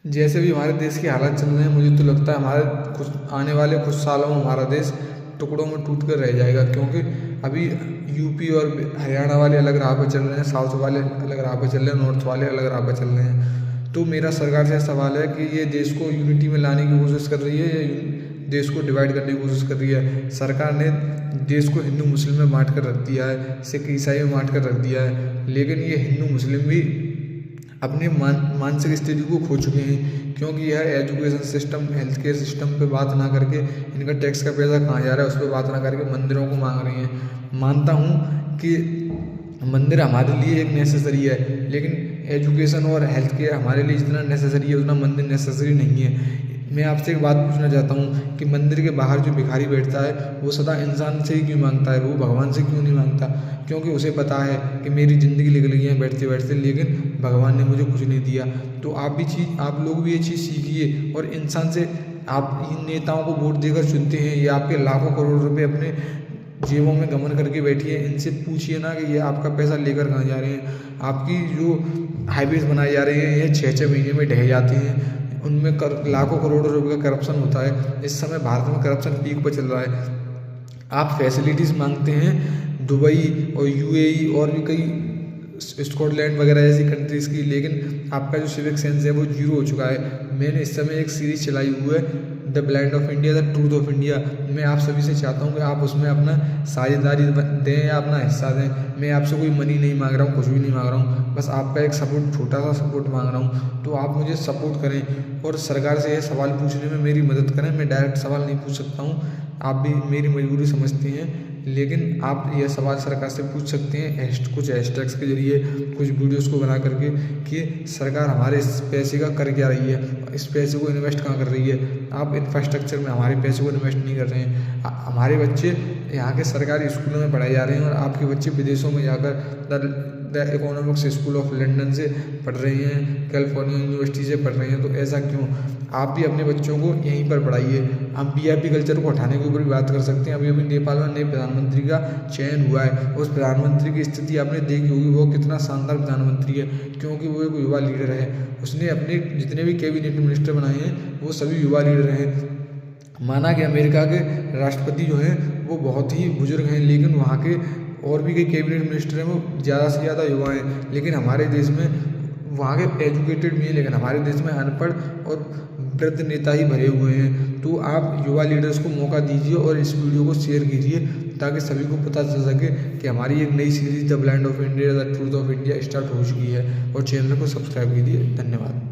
जैसे भी हमारे देश की हालत चल रहे हैं, मुझे तो लगता है हमारे आने वाले कुछ सालों में हमारा देश टुकड़ों में टूट कर रह जाएगा। क्योंकि अभी यूपी और हरियाणा वाले अलग राह पर चल रहे हैं, साउथ वाले अलग राह पर चल रहे हैं, नॉर्थ वाले अलग राह पर चल रहे हैं। तो मेरा सरकार से सवाल है कि ये देश को यूनिटी में लाने की कोशिश कर रही है या देश को डिवाइड करने की कोशिश कर रही है। सरकार ने देश को हिंदू मुस्लिम में बांट कर रख दिया है, सिख ईसाई में बांट कर रख दिया है। लेकिन ये हिंदू मुस्लिम भी अपनी मानसिक स्थिति को खो चुके हैं, क्योंकि यह education system, health care system पे बात ना करके, इनका टैक्स का पैसा कहाँ जा रहा है उस पर बात ना करके मंदिरों को मांग रही हैं। मानता हूँ कि मंदिर हमारे लिए एक नेसेसरी है, लेकिन एजुकेशन और हेल्थ केयर हमारे लिए जितना नेसेसरी है उतना मंदिर नेसेसरी नहीं है। मैं आपसे एक बात पूछना चाहता हूँ कि मंदिर के बाहर जो भिखारी बैठता है वो सदा इंसान से ही क्यों मांगता है, वो भगवान से क्यों नहीं मांगता? क्योंकि उसे पता है कि मेरी ज़िंदगी निकल गई है बैठते बैठते, लेकिन भगवान ने मुझे कुछ नहीं दिया। तो आप लोग भी ये चीज़ सीखिए और इंसान से, आप इन नेताओं को वोट देकर चुनते हैं, ये आपके लाखों करोड़ रुपए अपने जेबों में गमन करके बैठिए, इनसे पूछिए ना कि ये आपका पैसा लेकर कहाँ जा रहे हैं। आपकी जो हाईवेज बनाए जा रहे हैं ये 6-6 महीने में ढह जाते हैं, उनमें लाखों करोड़ों रुपए का करप्शन होता है। इस समय भारत में करप्शन पीक पर चल रहा है। आप फैसिलिटीज़ मांगते हैं दुबई और यूएई और भी कई स्कॉटलैंड वगैरह जैसी कंट्रीज़ की, लेकिन आपका जो सिविक सेंस है वो जीरो हो चुका है। मैंने इस समय एक सीरीज़ चलाई हुई है, the blind of India, the truth of India. मैं आप सभी से चाहता हूँ कि आप उसमें अपना साझेदारी दें या अपना हिस्सा दें। मैं आपसे कोई मनी नहीं मांग रहा हूँ, कुछ भी नहीं मांग रहा हूँ, बस आपका एक सपोर्ट, छोटा सा सपोर्ट मांग रहा हूँ। तो आप मुझे सपोर्ट करें और सरकार से यह सवाल पूछने में मेरी मदद करें। मैं डायरेक्ट सवाल नहीं पूछ सकता हूँ, आप भी मेरी मजबूरी समझती हैं, लेकिन आप यह सवाल सरकार से पूछ सकते हैं कुछ हैशटैग्स के जरिए, कुछ वीडियोस को बना करके, कि सरकार हमारे इस पैसे का कर क्या रही है, इस पैसे को इन्वेस्ट कहाँ कर रही है। आप इंफ्रास्ट्रक्चर में हमारे पैसे को इन्वेस्ट नहीं कर रहे हैं। हमारे बच्चे यहाँ के सरकारी स्कूलों में पढ़ाए जा रहे हैं और आपके बच्चे विदेशों में जाकर the economics school of London से पढ़ रहे हैं, कैलिफोर्निया यूनिवर्सिटी से पढ़ रहे हैं। तो ऐसा क्यों? आप भी अपने बच्चों को यहीं पर पढ़ाइए। हम वीआईपी कल्चर को हटाने के ऊपर भी बात कर सकते हैं। अभी नेपाल में नए प्रधानमंत्री का चयन हुआ है, उस प्रधानमंत्री की स्थिति आपने देखी होगी, वो कितना शानदार प्रधानमंत्री है, क्योंकि वो एक युवा लीडर है। उसने अपने जितने भी कैबिनेट मिनिस्टर बनाए हैं वो सभी युवा लीडर हैं। माना कि अमेरिका के राष्ट्रपति जो हैं वो बहुत ही बुजुर्ग हैं, लेकिन वहाँ के और भी कई कैबिनेट मिनिस्टर हैं वो ज़्यादा से ज़्यादा युवा हैं। लेकिन हमारे देश में वहाँ के एजुकेटेड भी हैं, लेकिन हमारे देश में अनपढ़ और वृद्ध नेता ही भरे हुए हैं। तो आप युवा लीडर्स को मौका दीजिए और इस वीडियो को शेयर कीजिए, ताकि सभी को पता चल सके कि हमारी एक नई series the blind of India, the truth of India start हो चुकी है। और चैनल को सब्सक्राइब कीजिए। धन्यवाद।